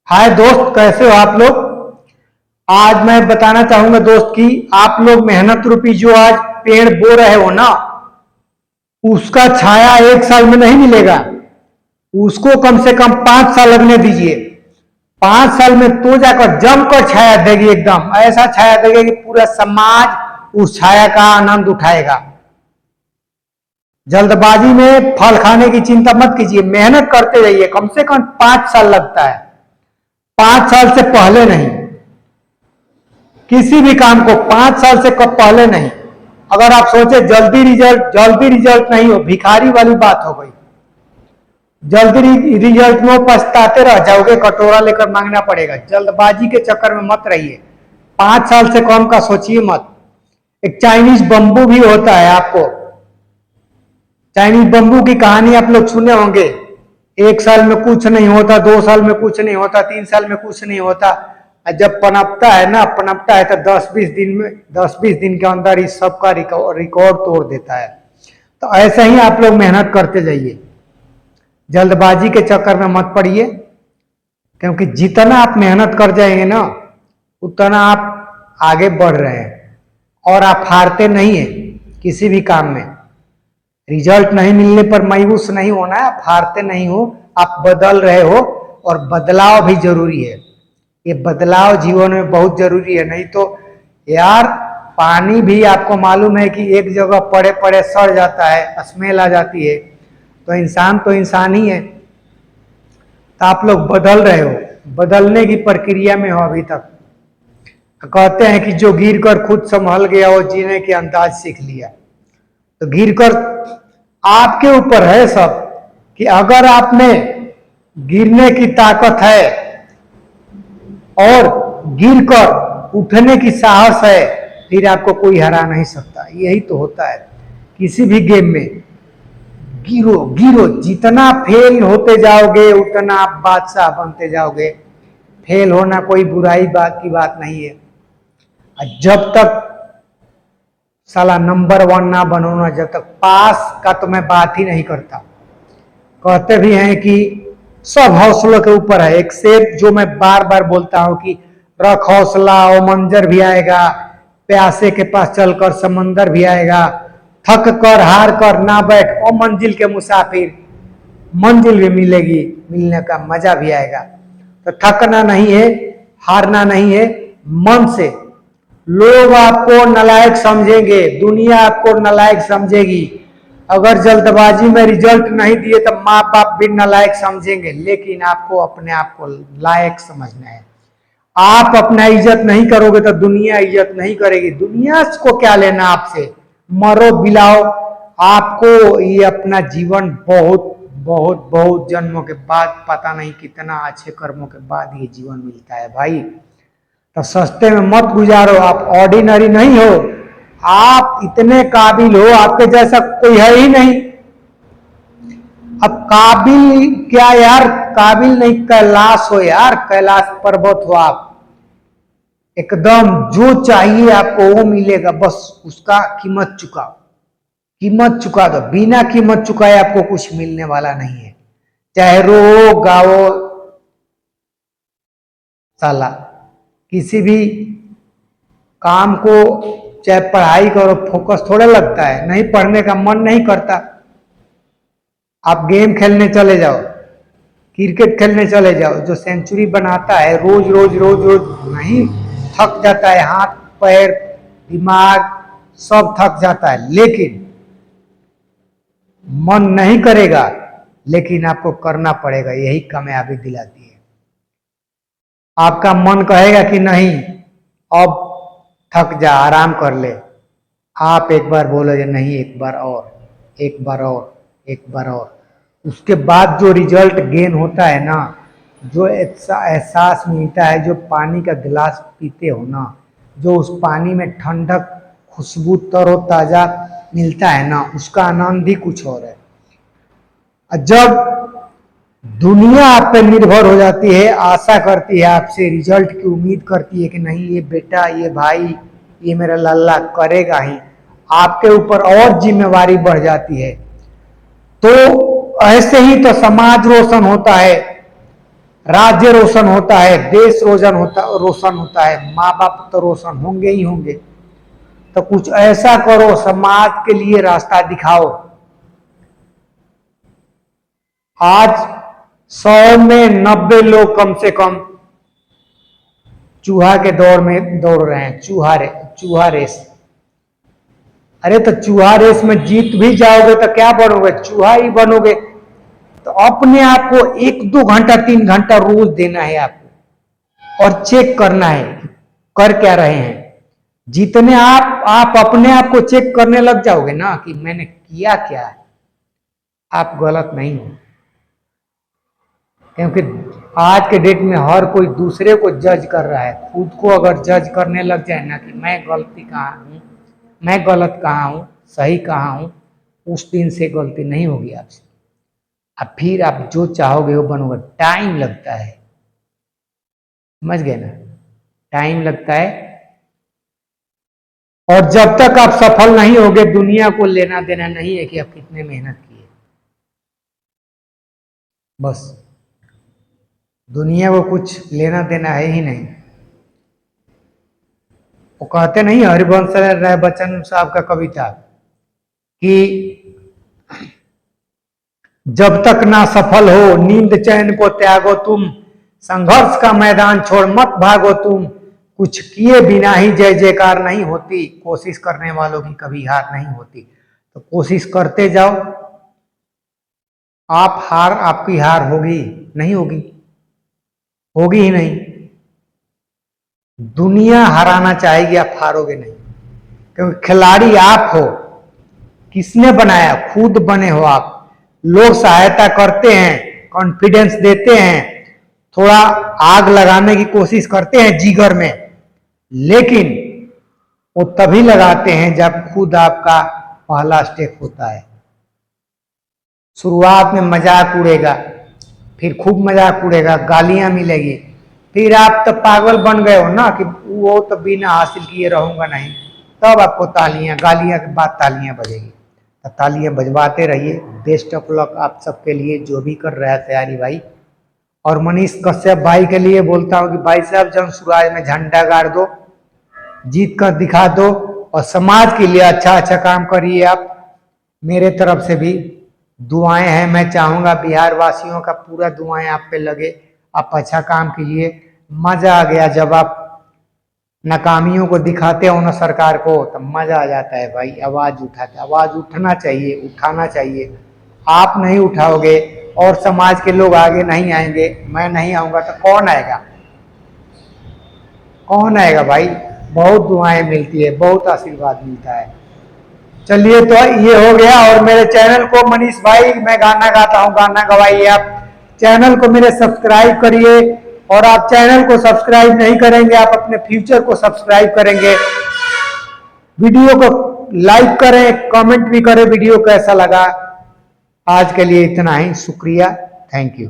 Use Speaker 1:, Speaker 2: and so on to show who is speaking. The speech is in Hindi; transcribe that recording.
Speaker 1: हाय दोस्त, कैसे हो आप लोग। आज मैं बताना चाहूंगा दोस्त कि आप लोग मेहनत रूपी जो आज पेड़ बो रहे हो ना, उसका छाया एक साल में नहीं मिलेगा। उसको कम से कम 5 साल लगने दीजिए। 5 साल में तो जाकर जमकर छाया देगी, एकदम ऐसा छाया देगी कि पूरा समाज उस छाया का आनंद उठाएगा। जल्दबाजी में फल खाने की चिंता मत कीजिए, मेहनत करते रहिए। कम से कम 5 साल लगता है, 5 साल से पहले नहीं। किसी भी काम को 5 साल से कब पहले नहीं। अगर आप सोचे जल्दी रिजल्ट नहीं हो, भिखारी वाली बात हो गई। जल्दी रिजल्ट में पछताते रह जाओगे, कटोरा लेकर मांगना पड़ेगा। जल्दबाजी के चक्कर में मत रहिए, 5 साल से कम का सोचिए मत। एक चाइनीज बम्बू भी होता है, आपको चाइनीज बम्बू की कहानी आप लोग सुने होंगे। 1 साल में कुछ नहीं होता, 2 साल में कुछ नहीं होता, 3 साल में कुछ नहीं होता। जब पनपता है ना, पनपता है तो 10-20 दिन के अंदर इस सबका रिकॉर्ड तोड़ देता है। तो ऐसे ही आप लोग मेहनत करते जाइए, जल्दबाजी के चक्कर में मत पड़िए। क्योंकि जितना आप मेहनत कर जाएंगे ना, उतना आप आगे बढ़ रहे हैं। और आप हारते नहीं है किसी भी काम में। रिजल्ट नहीं मिलने पर मायूस नहीं होना है, आप हारते नहीं हो, आप बदल रहे हो। और बदलाव भी जरूरी है, ये बदलाव जीवन में बहुत जरूरी है। नहीं तो यार, पानी भी आपको मालूम है कि एक जगह पड़े पड़े सड़ जाता है, स्मेल आ जाती है। तो इंसान ही है। तो आप लोग बदल रहे हो, बदलने की प्रक्रिया में हो अभी तक। कहते हैं कि जो गिर कर खुद संभल गया वो जीने के अंदाज सीख लिया। तो गिर कर आपके ऊपर है सब, कि अगर आप में गिरने की ताकत है और गिरकर उठने की साहस है, फिर आपको कोई हरा नहीं सकता। यही तो होता है किसी भी गेम में। गिरो गिरो, जितना फेल होते जाओगे उतना आप बादशाह बनते जाओगे। फेल होना कोई बुराई बात की बात नहीं है। जब तक साला नंबर 1 ना बनो ना, जब तक पास का तो मैं बात ही नहीं करता। कहते भी हैं कि सब हौसलों के ऊपर है। एक शेर जो मैं बार बार बोलता हूं कि रख हौसला, वो मंजर भी आएगा। प्यासे के पास चलकर समंदर भी आएगा। थक कर हार कर ना बैठ, ओ मंजिल के मुसाफिर, मंजिल भी मिलेगी, मिलने का मजा भी आएगा। तो थकना नहीं है, हारना नहीं है। मन से लोग आपको नालायक समझेंगे, दुनिया आपको नालायक समझेगी। अगर जल्दबाजी में रिजल्ट नहीं दिए तो माँ बाप भी नालायक समझेंगे, लेकिन आपको अपने आप को लायक समझना है। आप अपना इज्जत नहीं करोगे तो दुनिया इज्जत नहीं करेगी। दुनिया को क्या लेना आपसे, मरो बिलाओ। आपको ये अपना जीवन बहुत बहुत बहुत जन्मों के बाद, पता नहीं कितना अच्छे कर्मों के बाद ये जीवन मिलता है भाई। तो सस्ते में मत गुजारो, आप ऑर्डिनरी नहीं हो, आप इतने काबिल हो, आपके जैसा कोई है ही नहीं। अब काबिल क्या यार, काबिल नहीं, कैलाश हो यार, कैलाश पर्वत हो आप। एकदम जो चाहिए आपको वो मिलेगा, बस उसका कीमत चुकाओ। कीमत चुका दो, बिना कीमत चुकाए आपको कुछ मिलने वाला नहीं है। चाहे रो गाओ साला, किसी भी काम को, चाहे पढ़ाई करो, फोकस थोड़ा लगता है। नहीं पढ़ने का मन नहीं करता, आप गेम खेलने चले जाओ, क्रिकेट खेलने चले जाओ। जो सेंचुरी बनाता है रोज रोज रोज रोज, नहीं थक जाता है, हाथ पैर दिमाग सब थक जाता है, लेकिन मन नहीं करेगा, लेकिन आपको करना पड़ेगा। यही कामयाबी दिलाती है। आपका मन कहेगा कि नहीं अब थक जा, आराम कर ले, आप एक बार बोलोगे नहीं, एक बार और, एक बार और, एक बार और। उसके बाद जो रिजल्ट गेन होता है ना, जो एहसास मिलता है, जो पानी का गिलास पीते हो ना, जो उस पानी में ठंडक, खुशबू, तरोताजा मिलता है ना, उसका आनंद ही कुछ और है। जब दुनिया आप पे निर्भर हो जाती है, आशा करती है आपसे, रिजल्ट की उम्मीद करती है कि नहीं ये बेटा, ये भाई, ये मेरा लल्ला करेगा ही, आपके ऊपर और जिम्मेवारी बढ़ जाती है। तो ऐसे ही तो समाज रोशन होता है। राज्य रोशन होता है, देश रोशन होता है, माँ बाप तो रोशन होंगे ही होंगे। तो कुछ ऐसा करो, समाज के लिए रास्ता दिखाओ। आज 100 में 90 लोग कम से कम चूहा के दौर में दौड़ रहे हैं, चूहा रेस। अरे तो चूहा रेस में जीत भी जाओगे तो क्या बनोगे, चूहा ही बनोगे। तो अपने आप को 1-2 घंटा 3 घंटा रोज देना है आपको, और चेक करना है कर क्या रहे हैं। जितने आप अपने आप को चेक करने लग जाओगे ना कि मैंने किया क्या है, आप गलत नहीं हो। क्योंकि आज के डेट में हर कोई दूसरे को जज कर रहा है। खुद को अगर जज करने लग जाए ना कि मैं गलती कहाँ हूँ, मैं गलत कहाँ हूँ, सही कहाँ हूँ, उस दिन से गलती नहीं होगी आपसे। अब फिर आप जो चाहोगे वो बनोगे। टाइम लगता है, समझ गए ना, टाइम लगता है। और जब तक आप सफल नहीं होगे, दुनिया को लेना देना नहीं है कि आप कितने मेहनत किए। बस दुनिया को कुछ लेना देना है ही नहीं। वो कहते नहीं, हरिवंश राय बच्चन साहब का कविता कि जब तक ना सफल हो नींद चैन को त्यागो तुम, संघर्ष का मैदान छोड़ मत भागो तुम, कुछ किए बिना ही जय जयकार नहीं होती, कोशिश करने वालों की कभी हार नहीं होती। तो कोशिश करते जाओ, आपकी हार होगी नहीं होगी, होगी ही नहीं। दुनिया हराना चाहेगी, आप हारोगे नहीं, क्योंकि खिलाड़ी आप हो। किसने बनाया, खुद बने हो आप। लोग सहायता करते हैं, कॉन्फिडेंस देते हैं, थोड़ा आग लगाने की कोशिश करते हैं जिगर में, लेकिन वो तभी लगाते हैं जब खुद आपका पहला स्टेप होता है। शुरुआत में मजाक उड़ेगा, फिर खूब मजाक उड़ेगा, गालियां मिलेगी, फिर आप तो पागल बन गए हो ना कि वो तो बिना हासिल किए रहूंगा नहीं, तब आपको गालियां के बाद तालियां बजेगी। तो तालियां बजवाते रहिए। बेस्ट ऑफ लक आप सबके लिए, जो भी कर रहा है तैयारी भाई। और मनीष कश्यप भाई के लिए बोलता हूँ कि भाई साहब जंग सुराज में झंडा गाड़ दो, जीत कर दिखा दो, और समाज के लिए अच्छा अच्छा काम करिए आप। मेरे तरफ से भी दुआएं हैं। मैं चाहूंगा बिहार वासियों का पूरा दुआएं आप पे लगे, आप अच्छा काम कीजिए। मजा आ गया जब आप नाकामियों को दिखाते हो ना सरकार को, तब मजा आ जाता है भाई। आवाज उठना चाहिए, उठाना चाहिए। आप नहीं उठाओगे और समाज के लोग आगे नहीं आएंगे, मैं नहीं आऊंगा तो कौन आएगा, कौन आएगा भाई। बहुत दुआएं मिलती है, बहुत आशीर्वाद मिलता है। चलिए तो ये हो गया। और मेरे चैनल को मनीष भाई, मैं गाना गाता हूँ, गाना गवाइए आप। चैनल को मेरे सब्सक्राइब करिए, और आप चैनल को सब्सक्राइब नहीं करेंगे, आप अपने फ्यूचर को सब्सक्राइब करेंगे। वीडियो को लाइक करें, कमेंट भी करें वीडियो कैसा लगा। आज के लिए इतना ही, शुक्रिया, थैंक यू।